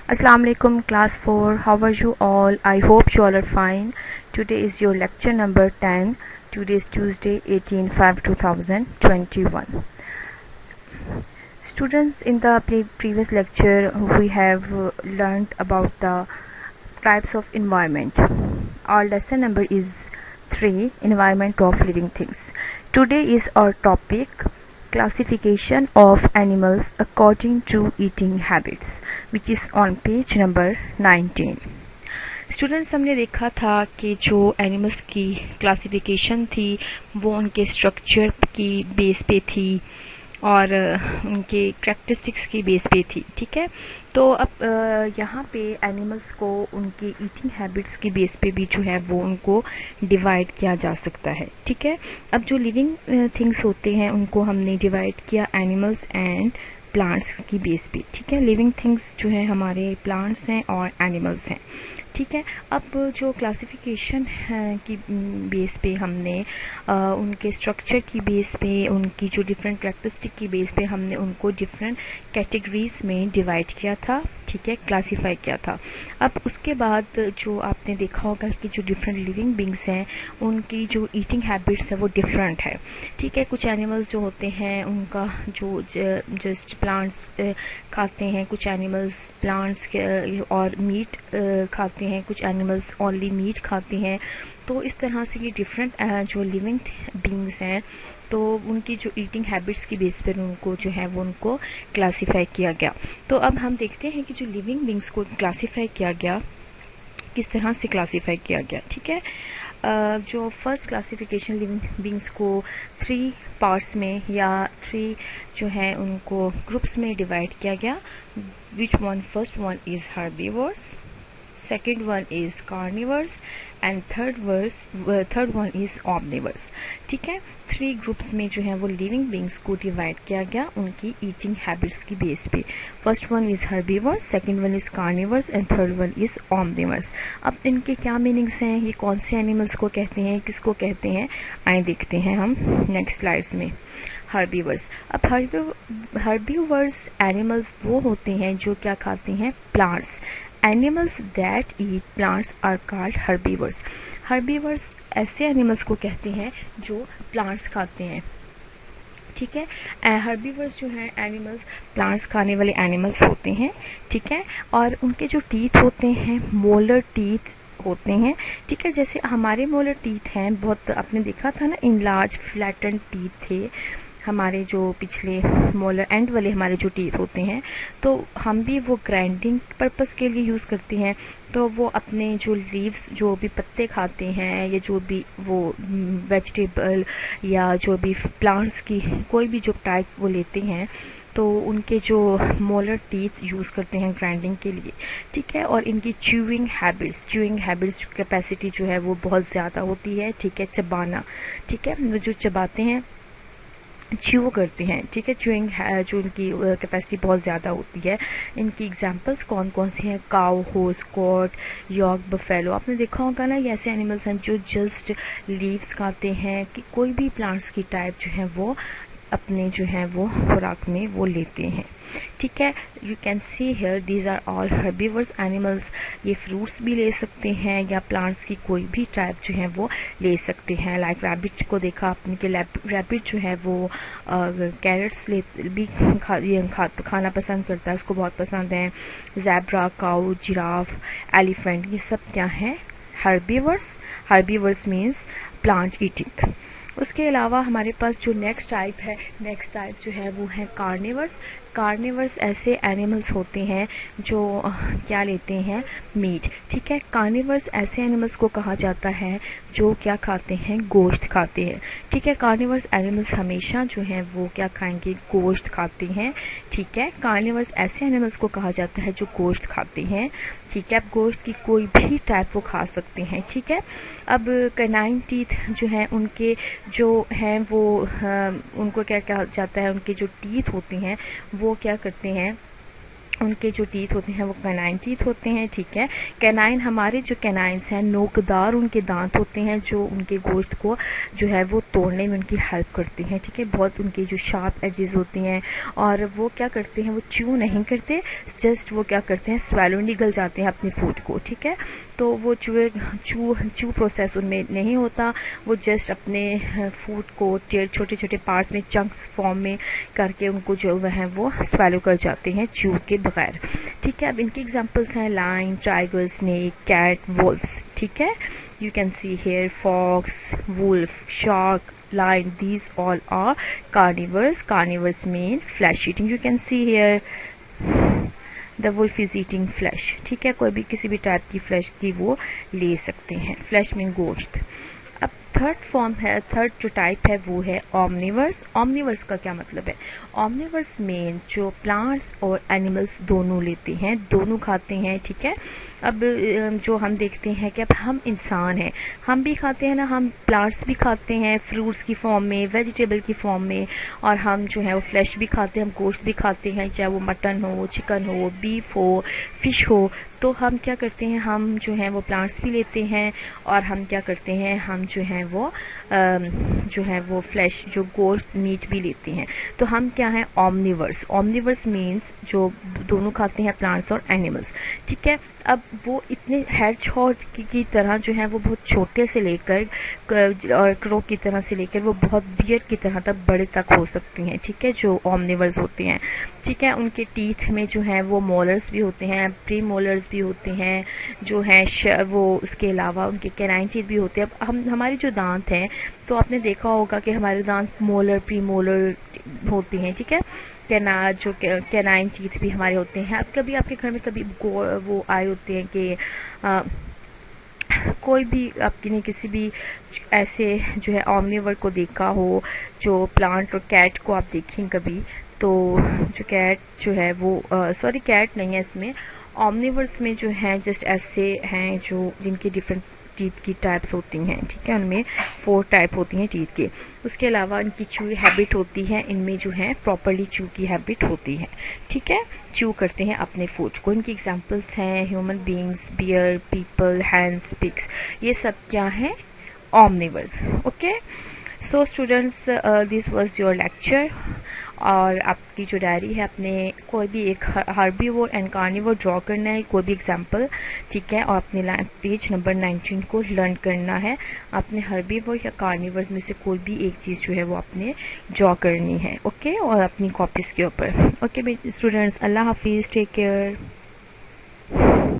Assalamu alaikum class 4. How are you all? I hope you all are fine. Today is your lecture number 10. Today is Tuesday 18/5/2021. Students, in the previous lecture we have learned about the types of environment. Our lesson number is 3, environment of living things. Today is our topic, classification of animals according to eating habits, which is on page number 19. Students, हमने देखा था कि जो animals की classification थी वो उनके structure की बेस पे थी और उनके कैरेक्टरिस्टिक्स की बेस पे थी। ठीक है, तो अब यहाँ पे एनिमल्स को उनके ईटिंग हैबिट्स की बेस पे भी जो है वो उनको डिवाइड किया जा सकता है। ठीक है, अब जो लिविंग थिंग्स होते हैं उनको हमने डिवाइड किया एनिमल्स एंड प्लांट्स की बेस पे। ठीक है, लिविंग थिंग्स जो है हमारे प्लांट्स हैं और एनिमल्स हैं। ठीक है, अब जो क्लासिफिकेशन की बेस पे हमने उनके स्ट्रक्चर की बेस पे, उनकी जो डिफरेंट कैरेक्टरिस्टिक की बेस पे हमने उनको डिफरेंट कैटेगरीज में डिवाइड किया था। ठीक है, क्लासिफाई किया था। अब उसके बाद जो आपने देखा होगा कि जो डिफरेंट लिविंग बींग्स हैं उनकी जो ईटिंग हैबिट्स है वो डिफरेंट है। ठीक है, कुछ एनिमल्स जो होते हैं उनका जो जस्ट प्लांट्स खाते हैं, कुछ एनिमल्स प्लांट्स और मीट खाते हैं, कुछ एनिमल्स ओनली मीट खाते हैं। तो इस तरह से ये डिफरेंट जो लिविंग बींग्स हैं तो उनकी जो ईटिंग हैबिट्स की बेस पर उनको जो है वो उनको क्लासिफाई किया गया। तो अब हम देखते हैं कि जो लिविंग बींग्स को क्लासिफाई किया गया किस तरह से क्लासिफाई किया गया। ठीक है, जो फर्स्ट क्लासिफिकेशन लिविंग बींग्स को 3 पार्ट्स में या 3 जो है उनको ग्रुप्स में डिवाइड किया गया। Which one? First one is herbivores, second one is carnivores and third one is omnivores। ठीक है, 3 ग्रुप्स में जो है वो लिविंग बींग्स को डिवाइड किया गया उनकी ईटिंग हैबिट्स की बेस पे। First one is herbivores, second one is carnivores and third one is Omniverse. अब इनके क्या मीनिंग्स हैं, ये कौन से एनिमल्स को कहते हैं, किसको कहते हैं, आइए देखते हैं हम नेक्स्ट स्लाइड्स में। हर्बीवर्स। अब हर्बीवर्स एनिमल्स वो होते हैं जो क्या खाते हैं, plants. Animals that eat plants are called herbivores। Herbivores ऐसे एनिमल्स को कहते हैं जो प्लांट्स खाते हैं। ठीक है, हर्बीवर्स जो हैं एनिमल्स प्लांट्स खाने वाले एनिमल्स होते हैं। ठीक है, और उनके जो टीथ होते हैं मोलर टीथ होते हैं। ठीक है, जैसे हमारे मोलर टीथ हैं, बहुत आपने देखा था ना, इन लार्ज फ्लैटन टीथ थे हमारे जो पिछले मोलर एंड वाले हमारे जो टीथ होते हैं, तो हम भी वो ग्राइंडिंग पर्पस के लिए यूज़ करते हैं। तो वो अपने जो लीव्स जो भी पत्ते खाते हैं या जो भी वो वेजिटेबल या जो भी प्लांट्स की कोई भी जो टाइप वो लेते हैं तो उनके जो मोलर टीथ यूज़ करते हैं ग्राइंडिंग के लिए। ठीक है, और इनकी च्यूइंग हैबिट्स कैपेसिटी जो है वो बहुत ज़्यादा होती है। ठीक है, चबाना। ठीक है, वो जो चबाते हैं च्यू करते हैं। ठीक है, च्यूइंग जो इनकी कैपेसिटी बहुत ज़्यादा होती है। इनकी एग्जांपल्स कौन कौन सी हैं, काउ, होर्स, गोट, यॉर्क, बफेलो। आपने देखा होगा ना, ये ऐसे एनिमल्स हैं जो जस्ट लीव्स खाते हैं कि कोई भी प्लांट्स की टाइप जो है वो अपने जो है वो खुराक में वो लेते हैं। ठीक है, you can see here these are all herbivores animals. ये फ्रूट्स भी ले सकते हैं या प्लांट्स की कोई भी टाइप जो है वो ले सकते हैं। लाइक रैबिट को देखा आपने कि रैबिट जो है वो कैरेट्स भी खाना पसंद करता है, उसको बहुत पसंद है। ज़ेब्रा, काऊ, जिराफ, एलिफेंट, ये सब क्या हैं, हर्बीवर्स मीन्स प्लांट ईटिंग। उसके अलावा हमारे पास जो नेक्स्ट टाइप जो है वो है कार्निवर्स ऐसे एनिमल्स होते हैं जो क्या लेते हैं, मीट। ठीक है, कार्निवर्स ऐसे एनिमल्स को कहा जाता है जो क्या खाते हैं, गोश्त खाते हैं। ठीक है, कार्निवर्स एनिमल्स हमेशा जो है वो क्या खाएंगे, गोश्त खाते हैं। ठीक है, कार्निवर्स ऐसे एनिमल्स को कहा जाता है जो गोश्त खाते हैं। ठीक है, अब गोश्त की कोई भी टाइप वो खा सकते हैं। ठीक है, अब कैनाइन टीथ जो हैं उनके जो हैं वो उनको क्या कहा जाता है, उनके जो टीथ होते हैं वो क्या करते हैं, उनके जो टीथ होते हैं वो कैनाइन टीथ होते हैं, ठीक है। कैनाइन हमारे जो कैनाइन्स हैं नोकदार उनके दांत होते हैं जो उनके गोश्त को जो है वो तोड़ने में उनकी हेल्प करते हैं, ठीक है। बहुत उनके जो शार्प एजेस होती हैं और वो क्या करते हैं, वो च्यू नहीं करते, जस्ट वो क्या करते हैं स्वैलो निगल जाते हैं अपनी फूड को, ठीक है। तो वो चू प्रोसेस उनमें नहीं होता, वो जस्ट अपने फूड को छोटे छोटे पार्ट्स में चंक्स फॉर्म में करके उनको जो है वो स्वैलो कर जाते हैं च्यू के बगैर, ठीक है। अब इनके एग्जांपल्स हैं lion, tiger, snake, cat, wolfs, ठीक है। You can see here fox, wolf, shark, lion, these all are carnivores. Carnivores mean flesh eating. You can see here the wolf is eating flesh, ठीक है। कोई भी किसी भी type की flash की वो ले सकते हैं, फ्लैश मीन गोश्त। अब थर्ड फॉर्म है, थर्ड जो टाइप है वो है ऑमनिवर्स। ऑमनिवर्स का क्या मतलब है? ऑमनिवर्स मेन जो प्लांट्स और एनिमल्स दोनों लेते हैं, दोनों खाते हैं, ठीक है। अब जो हम देखते हैं कि अब हम इंसान हैं, हम भी खाते हैं ना, हम प्लांट्स भी खाते हैं फ्रूट्स की फॉर्म में, वेजिटेबल की फॉर्म में, और हम जो है वो फ्लैश भी खाते हैं, हम गोश्त भी खाते हैं, चाहे वो मटन हो, चिकन हो, बीफ हो, फिश हो। तो हम क्या करते हैं, हम जो है वो प्लांट्स भी लेते हैं और हम क्या करते हैं, हम जो है वो फ्लैश जो गोश्त मीट भी लेते हैं। तो हम क्या हैं, ऑमनिवर्स। ऑमनिवर्स मीन्स जो दोनों खाते हैं प्लांट्स और एनिमल्स, ठीक है। अब वो इतने हेडजहॉग की तरह जो है वो बहुत छोटे से लेकर और क्रो की तरह से लेकर वो बहुत बियर की तरह तक बड़े तक हो सकती हैं, ठीक है, जो ऑमनिवर्स होते हैं, ठीक है। उनके टीथ में जो है वो मोलर्स भी होते हैं, प्री मोलर्स भी होते हैं, जो है वो उसके अलावा उनके कैनाइन टीथ भी होते हैं। अब हमारे जो दांत हैं, तो आपने देखा होगा कि हमारे दांत मोलर, प्री मोलर होते हैं, ठीक है। जो कैनाइन टीथ भी हमारे होते हैं। अब कभी आपके घर में कभी वो आए होते हैं कि कोई भी आपने किसी भी ऐसे जो है ऑमनिवर को देखा हो, जो प्लांट और कैट को आप देखें कभी, तो जो कैट जो है वो सॉरी कैट नहीं है, इसमें ऑमनिवर्स में जो है जस्ट ऐसे हैं जो जिनकी डिफरेंट टीथ की टाइप्स होती हैं, ठीक है। उनमें 4 टाइप होती हैं टीथ के। उसके अलावा इनकी च्यू हैबिट होती है, इनमें जो है प्रॉपरली च्यू की हैबिट होती है, ठीक है। च्यू करते हैं अपने फूड को। इनकी एग्जांपल्स हैं human beings, bear, people, hands, pigs, ये सब क्या है, omnivores, okay. So students, this was your lecture. और आपकी जो डायरी है, अपने कोई भी एक हार्बीवोर एंड कार्निवोर ड्रॉ करना है, कोई भी एग्जांपल, ठीक है, और अपने पेज नंबर 19 को लर्न करना है। अपने हार्बीवोर या कार्निवर्स में से कोई भी एक चीज़ जो है वो आपने ड्रॉ करनी है, ओके, और अपनी कॉपीज़ के ऊपर, ओके स्टूडेंट्स। अल्लाह हाफिज़, टेक केयर।